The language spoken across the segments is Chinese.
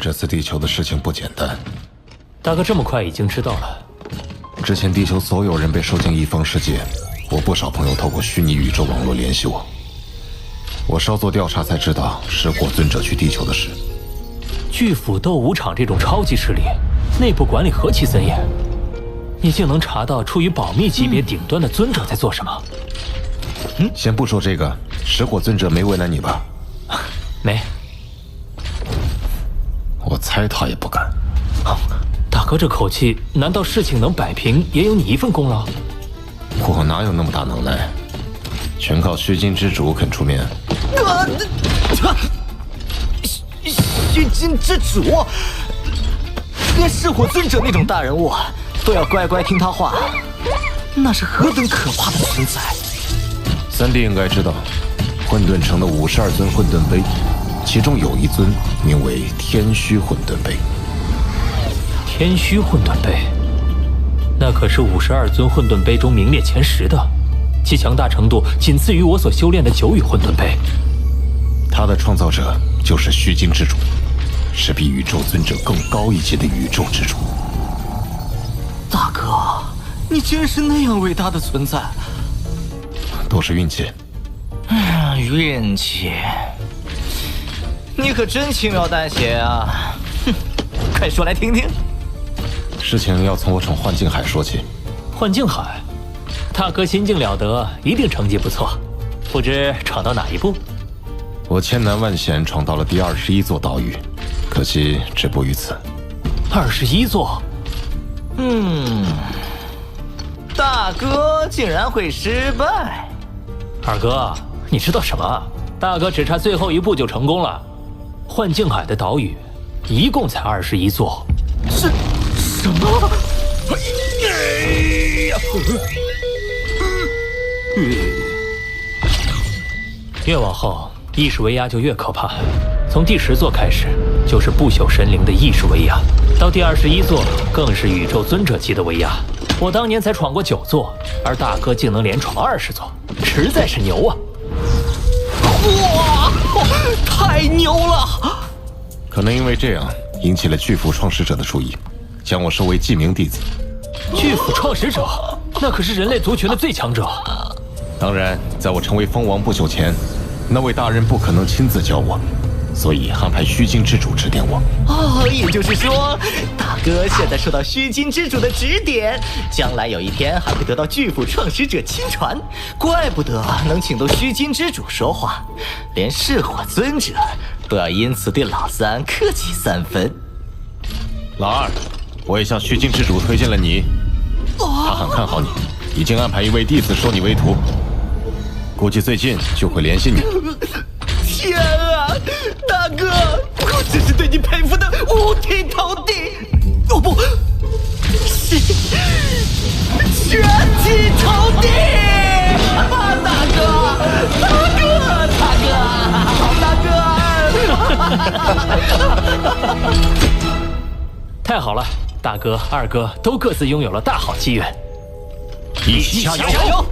这次地球的事情不简单。大哥这么快已经知道了？之前地球所有人被收进一方世界，我不少朋友透过虚拟宇宙网络联系我。我稍作调查才知道石火尊者去地球的事。巨斧斗武场这种超级势力，内部管理何其森严，你竟能查到处于保密级别顶端的尊者在做什么？先不说这个，石火尊者没为难你吧？没。我猜他也不敢。大哥这口气，难道事情能摆平也有你一份功劳？我哪有那么大能耐？全靠虚金之主肯出面。虚金之主，连噬火尊者那种大人物都要乖乖听他话，那是何等可怕的存在！三弟应该知道，混沌城的52尊混沌杯，其中有一尊名为天虚混沌杯。天虚混沌杯，那可是52尊混沌杯中名列前10的，其强大程度仅次于我所修炼的9羽混沌杯。它的创造者就是虚金之主，是比宇宙尊者更高一阶的宇宙之主。大哥，你竟然是那样伟大的存在！都是运气。运气，你可真轻描淡写啊！哼，快说来听听。事情要从我闯幻境海说起。幻境海，大哥心境了得，一定成绩不错。不知闯到哪一步？我千难万险闯到了第21座岛屿，可惜止步于此。21座？大哥竟然会失败！二哥，你知道什么？大哥只差最后一步就成功了。幻境海的岛屿一共才21座。什么？越往后，意识威压就越可怕。从第10座开始，就是不朽神灵的意识威压，到第21座，更是宇宙尊者级的威压。我当年才闯过9座，而大哥竟能连闯20座，实在是牛啊！哇，太牛了！可能因为这样，引起了巨斧创始者的注意，将我收为记名弟子。巨斧创始者，那可是人类族群的最强者。当然，在我成为蜂王不久前，那位大人不可能亲自教我，所以安排虚金之主指点我。也就是说，大哥现在受到虚金之主的指点，将来有一天还会得到巨斧创始者亲传。怪不得能请到虚金之主说话，连噬火尊者都要因此对老三客气3分。老二，我也向虚金之主推荐了你，他很看好你，已经安排一位弟子收你为徒，估计最近就会联系你。天啊，大哥，我真是对你佩服的五体投地，哦不，是全体投地！大哥，太好了，大哥、二哥都各自拥有了大好机缘，一起加油！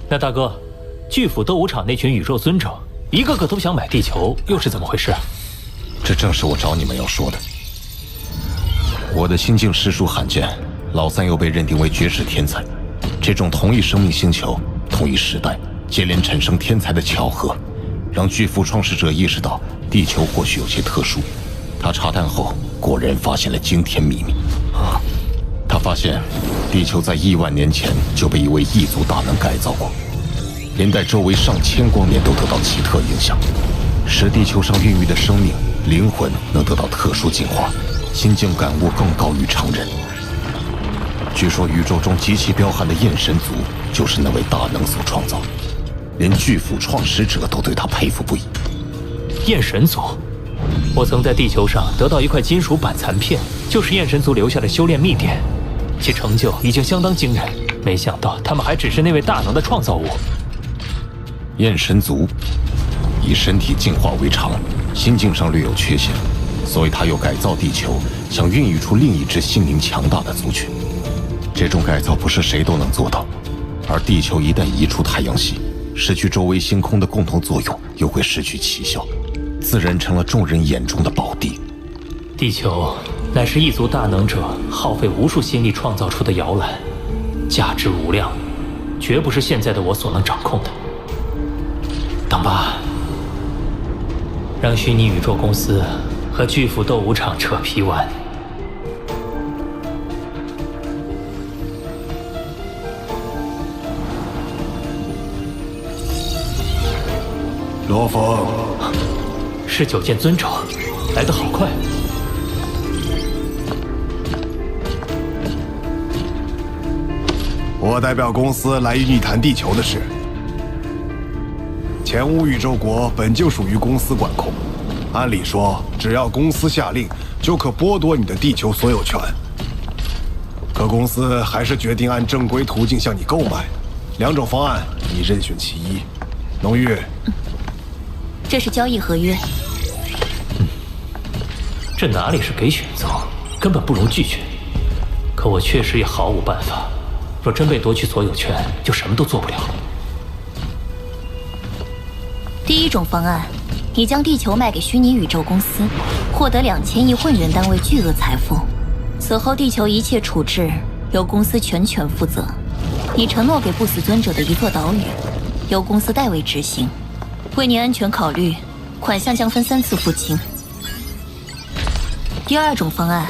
那大哥，巨斧斗武场那群宇宙尊者，一个个都想买地球，又是怎么回事？这正是我找你们要说的。我的心境实属罕见，老三又被认定为绝世天才，这种同一生命星球、同一时代接连产生天才的巧合，让巨斧创始者意识到地球或许有些特殊。他查探后，果然发现了惊天秘密。他发现，地球在亿万年前就被一位异族大能改造过，连带周围上千光年都得到奇特影响，使地球上孕育的生命灵魂能得到特殊进化，心境感悟更高于常人。据说宇宙中极其彪悍的焰神族就是那位大能所创造，连巨斧创始者都对他佩服不已。焰神族，我曾在地球上得到一块金属板残片，就是焰神族留下的修炼秘典，其成就已经相当惊人。没想到他们还只是那位大能的创造物。焰神族以身体进化为常，心境上略有缺陷，所以他又改造地球，想孕育出另一支心灵强大的族群。这种改造不是谁都能做到，而地球一旦移出太阳系，失去周围星空的共同作用，又会失去奇效。自然成了众人眼中的宝地。地球乃是一族大能者耗费无数心力创造出的摇篮，价值无量，绝不是现在的我所能掌控的。等吧，让虚拟宇宙公司和巨斧斗武场扯皮玩。罗峰，是九剑尊者，来得好快。我代表公司来与你谈地球的事。前无宇宙国本就属于公司管控，按理说，只要公司下令，就可剥夺你的地球所有权。可公司还是决定按正规途径向你购买，两种方案，你任选其一。浓郁，这是交易合约。这哪里是给选择，根本不容拒绝。可我确实也毫无办法。若真被夺取所有权，就什么都做不了。第一种方案，你将地球卖给虚拟宇宙公司，获得2000亿混元单位巨额财富。此后，地球一切处置由公司全权负责。你承诺给不死尊者的一座岛屿，由公司代为执行。为你安全考虑，款项将分3次付清。第二种方案，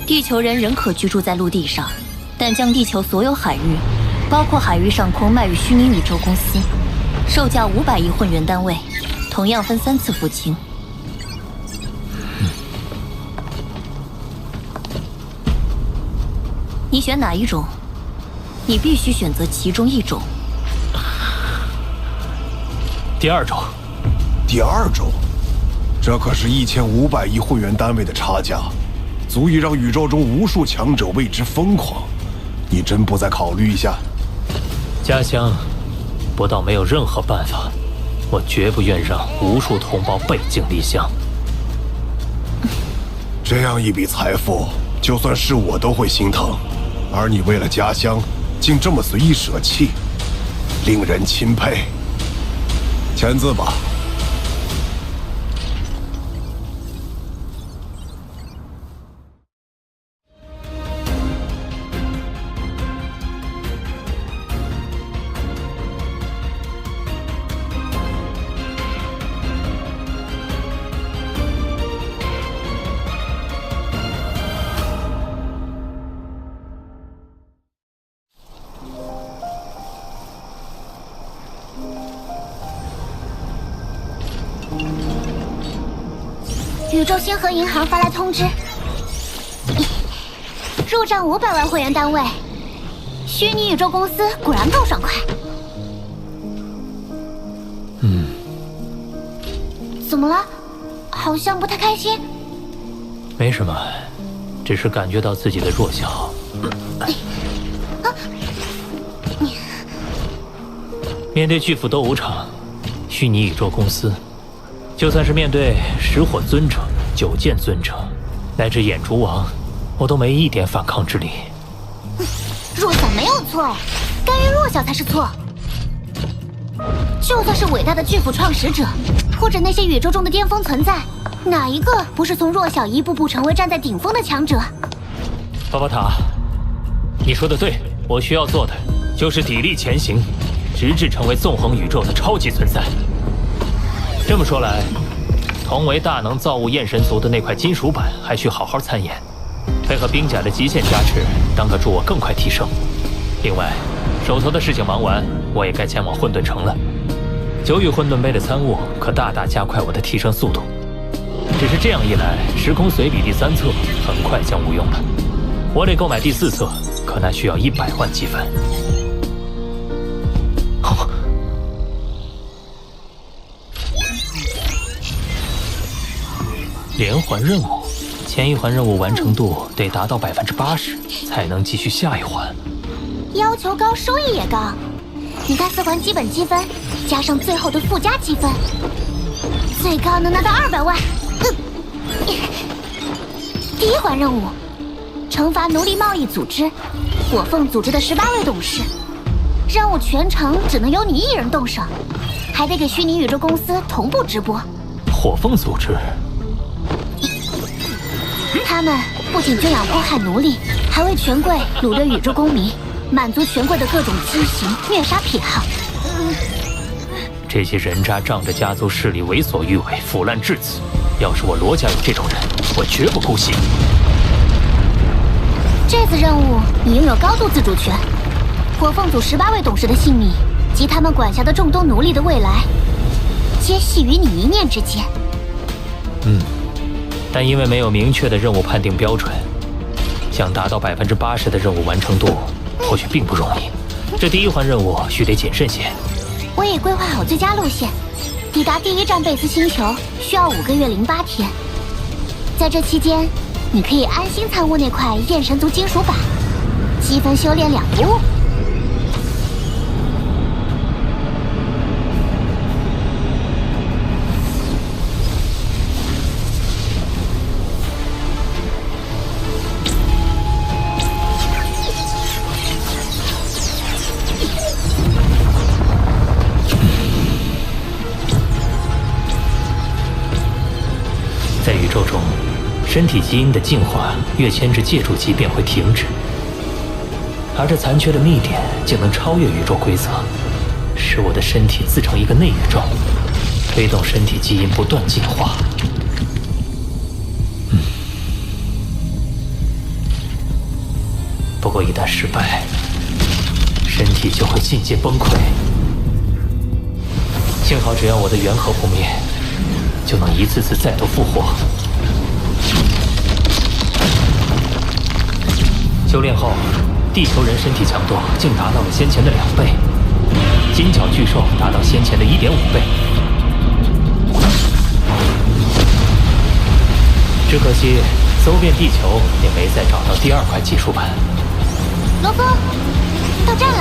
地球人仍可居住在陆地上。但将地球所有海域，包括海域上空卖与虚拟宇宙公司，售价500亿混元单位，同样分3次付清。你选哪一种？你必须选择其中一种。第二种。第二种，这可是1500亿混元单位的差价，足以让宇宙中无数强者为之疯狂。你真不再考虑一下？家乡，不到没有任何办法，我绝不愿让无数同胞背井离乡。这样一笔财富，就算是我都会心疼，而你为了家乡，竟这么随意舍弃，令人钦佩。签字吧。宇宙星河银行发来通知，入账500万会员单位。虚拟宇宙公司果然够爽快。怎么了？好像不太开心。没什么，只是感觉到自己的弱小。面对巨斧斗武场、虚拟宇宙公司，就算是面对石火尊者、九剑尊者，乃至眼烛王，我都没一点反抗之力。弱小没有错，甘于弱小才是错。就算是伟大的巨斧创始者，或者那些宇宙中的巅峰存在，哪一个不是从弱小一步步成为站在顶峰的强者？巴巴塔，你说的对，我需要做的就是砥砺前行，直至成为纵横宇宙的超级存在。这么说来，同为大能造物焰神族的那块金属板还需好好参研，配合冰甲的极限加持，当可助我更快提升。另外，手头的事情忙完，我也该前往混沌城了。9与混沌杯的参悟可大大加快我的提升速度。只是这样一来，时空随笔第3册很快将无用了。我得购买第4册，可那需要100万积分。连环任务，前一环任务完成度得达到80%，才能继续下一环。要求高，收益也高。你看4环基本积分，加上最后的附加积分，最高能拿到200万。第1环任务，惩罚奴隶贸易组织，我奉组织的18位董事。任务全程只能由你一人动手，还得给虚拟宇宙公司同步直播。火凤组织。他们不仅圈养迫害奴隶，还为权贵掳掠宇宙公民，满足权贵的各种畸形虐杀癖好。这些人渣仗着家族势力为所欲为，腐烂至此。要是我罗家有这种人，我绝不姑息。这次任务你拥有高度自主权，火凤组18位董事的性命及他们管辖的众多奴隶的未来，皆系于你一念之间。但因为没有明确的任务判定标准，想达到80%的任务完成度，或许并不容易。这第一环任务须得谨慎些。我已规划好最佳路线，抵达第一站贝斯星球需要5个月08天。在这期间，你可以安心参悟那块焰神族金属板，积分修炼2不误。在宇宙中，身体基因的进化跃迁至借助级便会停止，而这残缺的秘点竟能超越宇宙规则，使我的身体自成一个内宇宙，推动身体基因不断进化。不过一旦失败，身体就会进阶崩溃。幸好只要我的元核不灭，就能一次次再度复活。修炼后，地球人身体强度竟达到了先前的2倍，金角巨兽达到先前的1.5倍。只可惜搜遍地球也没再找到第2块技术板。罗峰，到站了。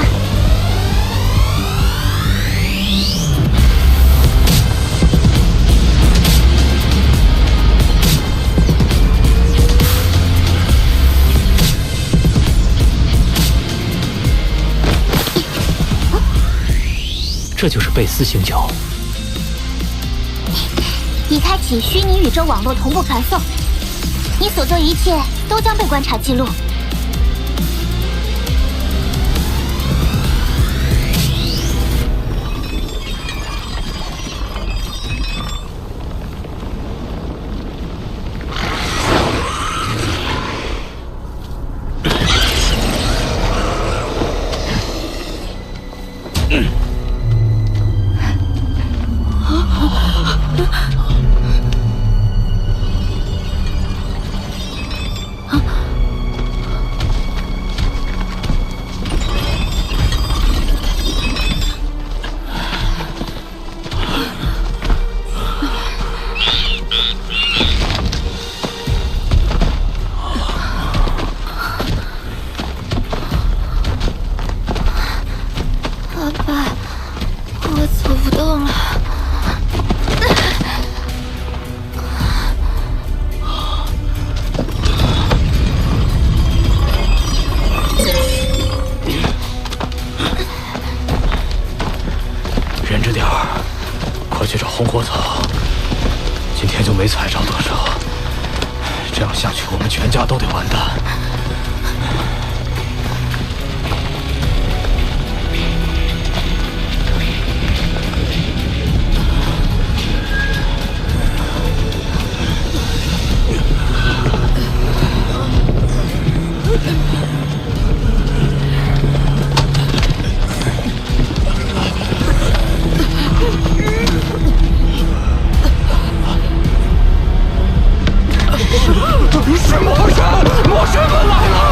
这就是贝斯星球。已开启虚拟宇宙网络同步传送，你所做一切都将被观察记录。没踩着多少，这样下去我们全家都得完蛋。是魔神！魔神们来了！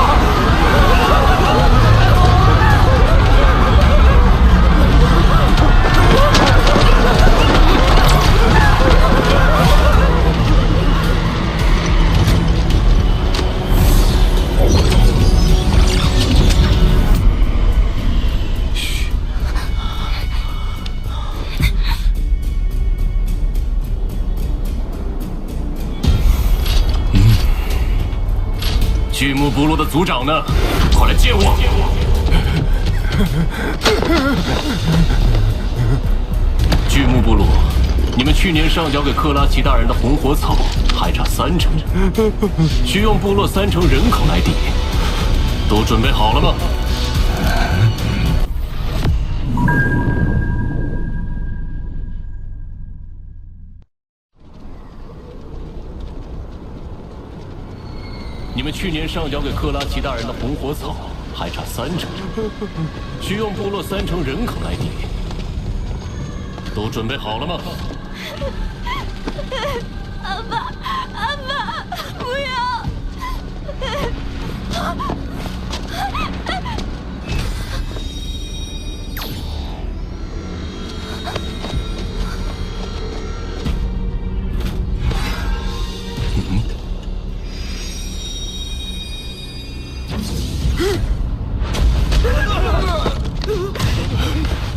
巨木部落的族长呢？快来见我！巨木部落你们去年上交给克拉奇大人的红火草还差30%，需用部落30%人口来抵，都准备好了吗？你们去年上交给克拉奇大人的红火草还差30%，需用部落30%人口来抵，都准备好了吗？阿爸，阿爸，不要！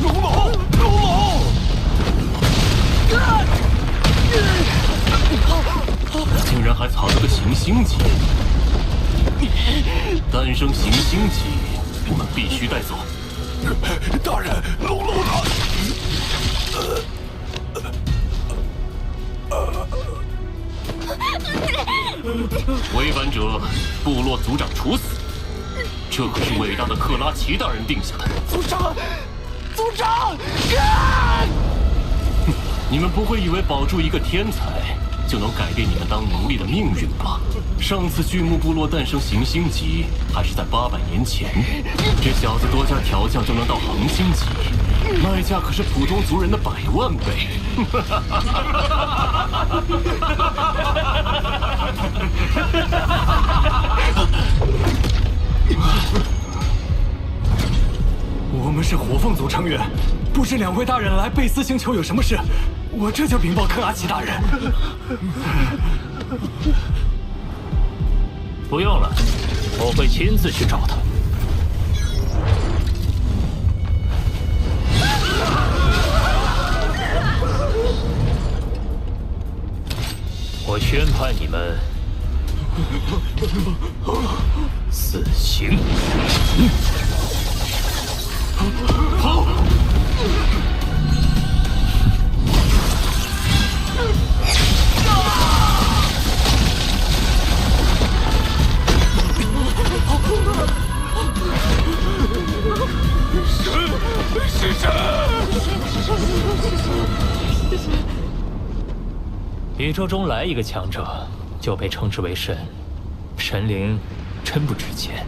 龙某，龙某！竟然还藏着个行星级，诞生行星级，我们必须带走。大人，龙楼违反者，部落族长处死。这可是伟大的克拉奇大人定下的。族长，族长！你们不会以为保住一个天才就能改变你们当奴隶的命运吧？上次巨木部落诞生行星级还是在800年前，这小子多加调教就能到恒星级，卖价可是普通族人的100万倍。我们是火凤族成员，不知2位大人来贝斯星球有什么事？我这就禀报克拉奇大人。不用了，我会亲自去找他。我宣判你们死刑。好。是神！宇宙中来一个强者，就被称之为神。神灵真不值钱。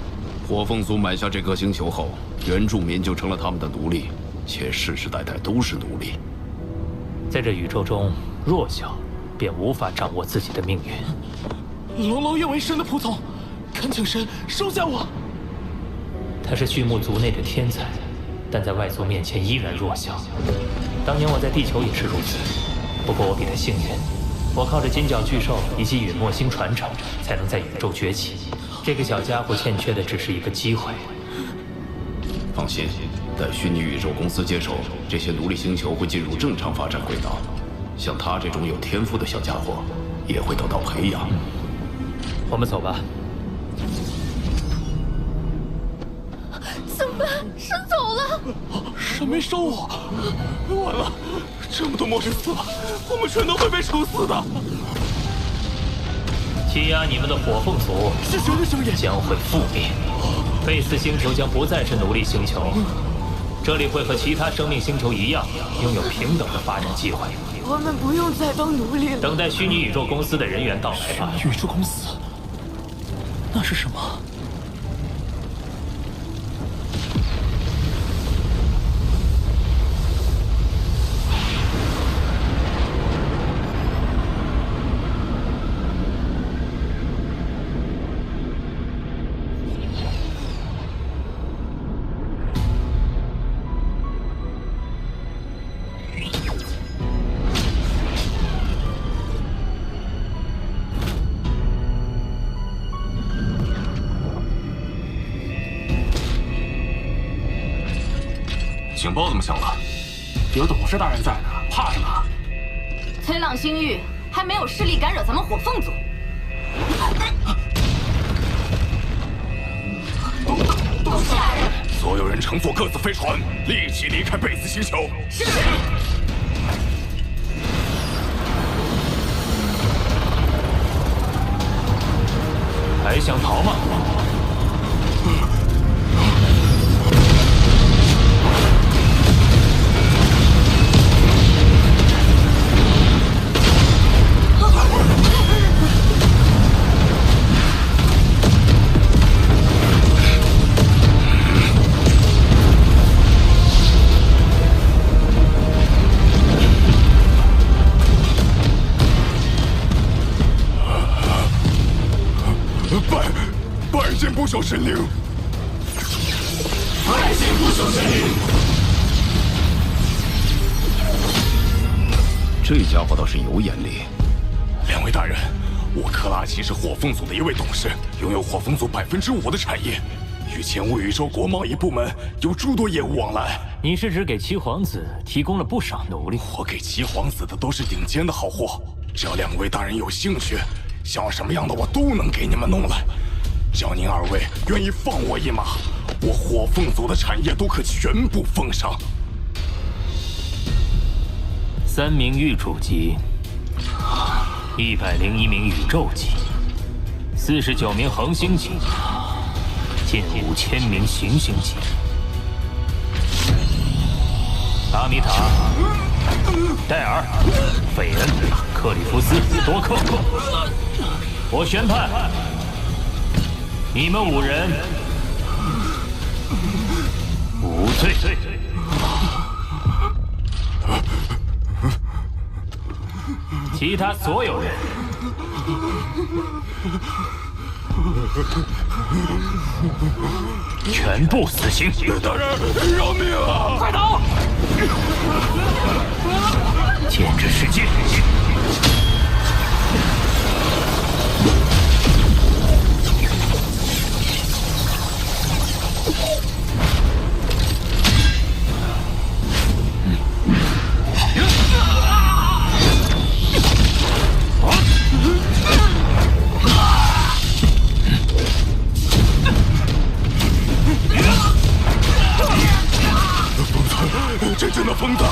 火凤族买下这颗星球后，原住民就成了他们的奴隶，且世世代代都是奴隶。在这宇宙中，弱小便无法掌握自己的命运。龙楼愿为神的仆从，恳请神收下我。他是巨木族内的天才，但在外族面前依然弱小。当年我在地球也是如此，不过我比他幸运，我靠着金角巨兽以及陨墨星传承，才能在宇宙崛起。这个小家伙欠缺的只是一个机会。放心，待虚拟宇宙公司接手，这些奴隶星球会进入正常发展轨道。像他这种有天赋的小家伙，也会得到培养。我们走吧。怎么办？神走了！神没收我，完了！这么多魔神死了，我们全都会被处死的。欺压你们的火凤族是神的声音，将会覆灭。贝斯星球将不再是奴隶星球，这里会和其他生命星球一样，拥有平等的发展机会。我们不用再当奴隶了。等待虚拟宇宙公司的人员到来吧。宇宙公司，那是什么？情报怎么响了？有董事大人在呢，怕什么？崔朗星域还没有势力干扰咱们火凤族。董事大人，所有人乘坐各自飞船，立即离开贝斯星球。是。还想逃吗？拜见不朽神灵！拜见不朽神灵！这家伙倒是有眼力。两位大人，我克拉奇是火凤组的一位董事，拥有火凤组5%的产业，与前无宇宙国贸易部门有诸多业务往来。你是指给七皇子提供了不少奴隶？我给七皇子的都是顶尖的好货，只要两位大人有兴趣，想要什么样的我都能给你们弄来。只要您二位愿意放我一马，我火凤组的产业都可全部奉上。3名域主级，101名宇宙级，49名恒星级，近5000名行星级。阿米塔、戴尔、费恩、克里夫斯、多克，我宣判，你们5人无罪。其他所有人，全部死刑！大人，饶命啊！快逃！剑之世界。真正的疯子！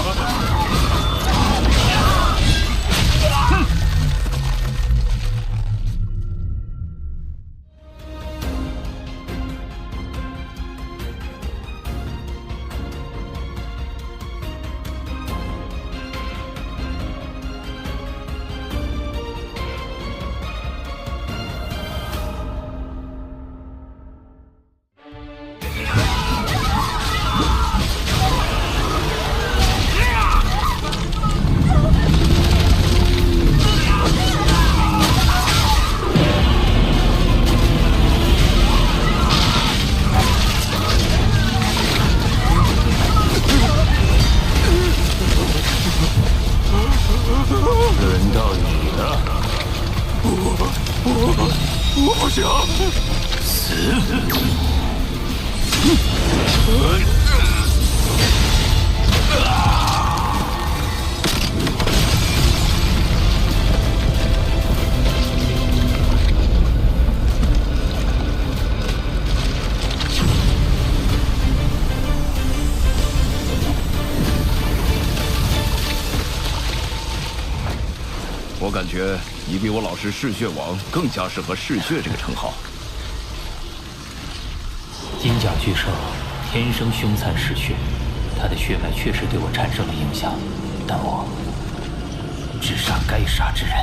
我不想死。我感觉你比我老师嗜血王更加适合嗜血这个称号。金甲巨兽天生凶残嗜血，他的血脉确实对我产生了影响，但我只杀该杀之人。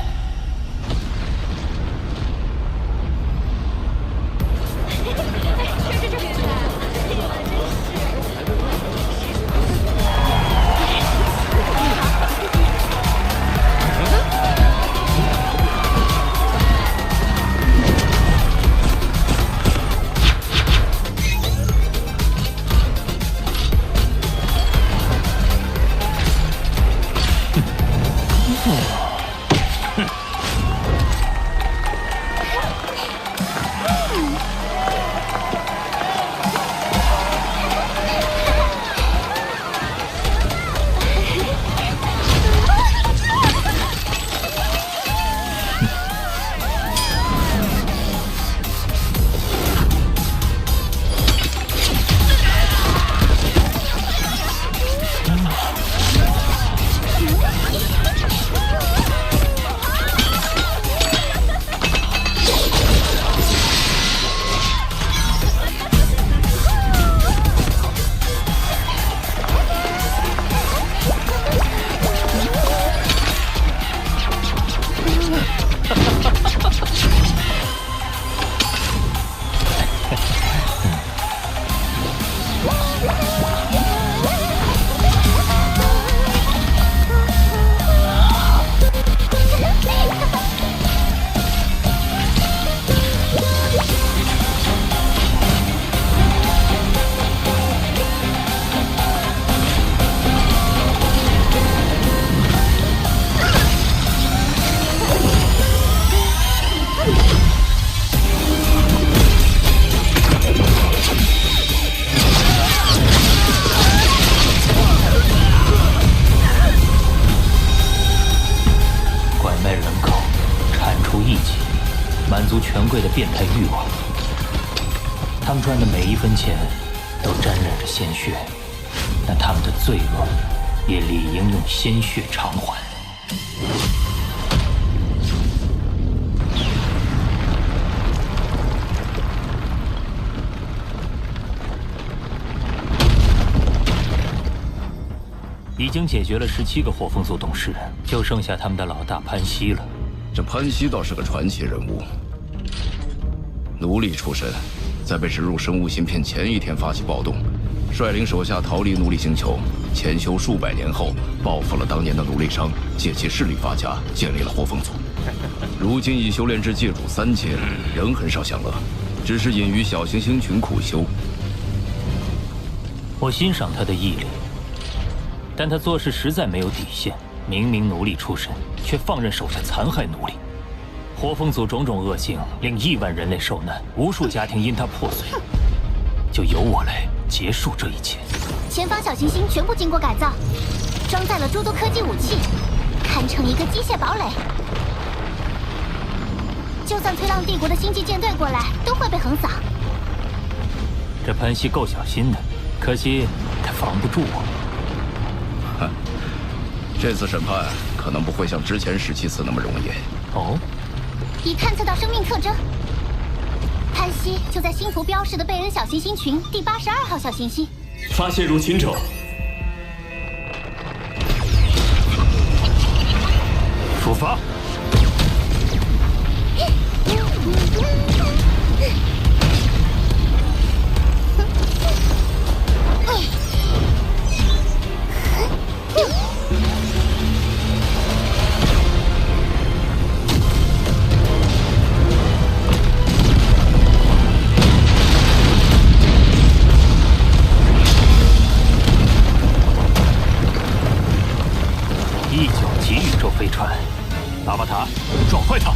拐卖人口，铲除异己，满足权贵的变态欲望。他们赚的每一分钱都沾染着鲜血，但他们的罪恶也理应用鲜血偿还。已经解决了17个火凤族董事，就剩下他们的老大潘西了。这潘西倒是个传奇人物，奴隶出身，在被植入生物芯片前一天发起暴动，率领手下逃离奴隶星球，潜修数百年后，报复了当年的奴隶商，借其势力发家，建立了火凤族。如今已修炼至界主3阶，仍很少享乐，只是隐于小行星群苦修。我欣赏他的毅力。但他做事实在没有底线，明明奴隶出身，却放任手下残害奴隶。火凤族种种恶行，令亿万人类受难，无数家庭因他破碎。就由我来结束这一切。前方小行星全部经过改造，装载了诸多科技武器，堪称一个机械堡垒。就算推浪帝国的星际舰队过来，都会被横扫。这潘西够小心的，可惜他防不住我。这次审判可能不会像之前17次那么容易。哦，已探测到生命特征，潘西就在星图标示的贝恩小行星群第82号小行星。发现入侵者，出发。1.9级宇宙飞船，阿巴塔，撞坏它！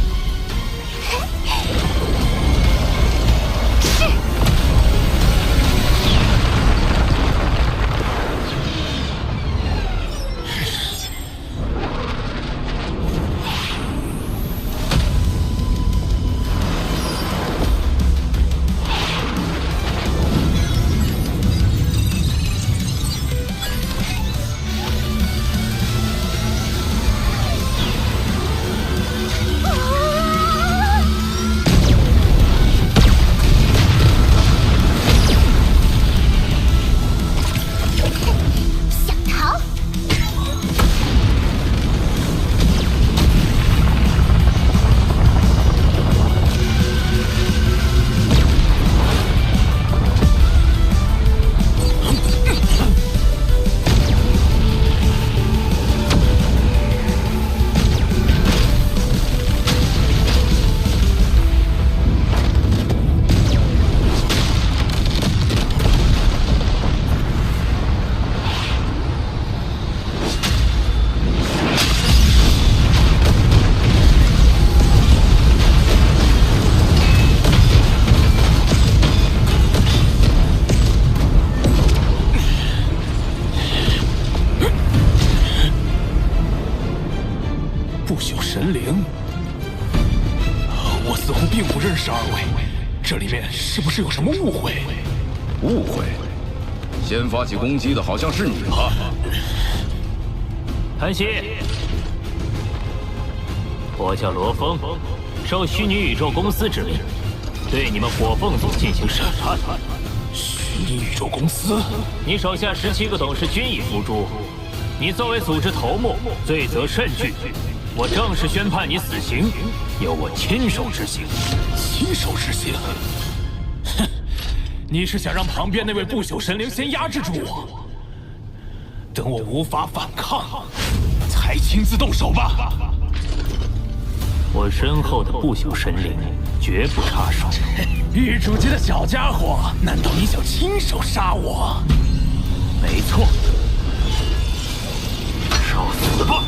不朽神灵，我似乎并不认识2位，这里面是不是有什么误会？误会？先发起攻击的好像是你吧？潘西，我叫罗峰，受虚拟宇宙公司之命，对你们火凤组进行审判。虚拟宇宙公司？你手下17个董事均已伏诛，你作为组织头目，罪责甚巨。我正式宣判你死刑，由我亲手执行。亲手执行？哼！你是想让旁边那位不朽神灵先压制住我，等我无法反抗，才亲自动手吧？我身后的不朽神灵绝不插手。玉主级的小家伙，难道你想亲手杀我？没错，受死吧！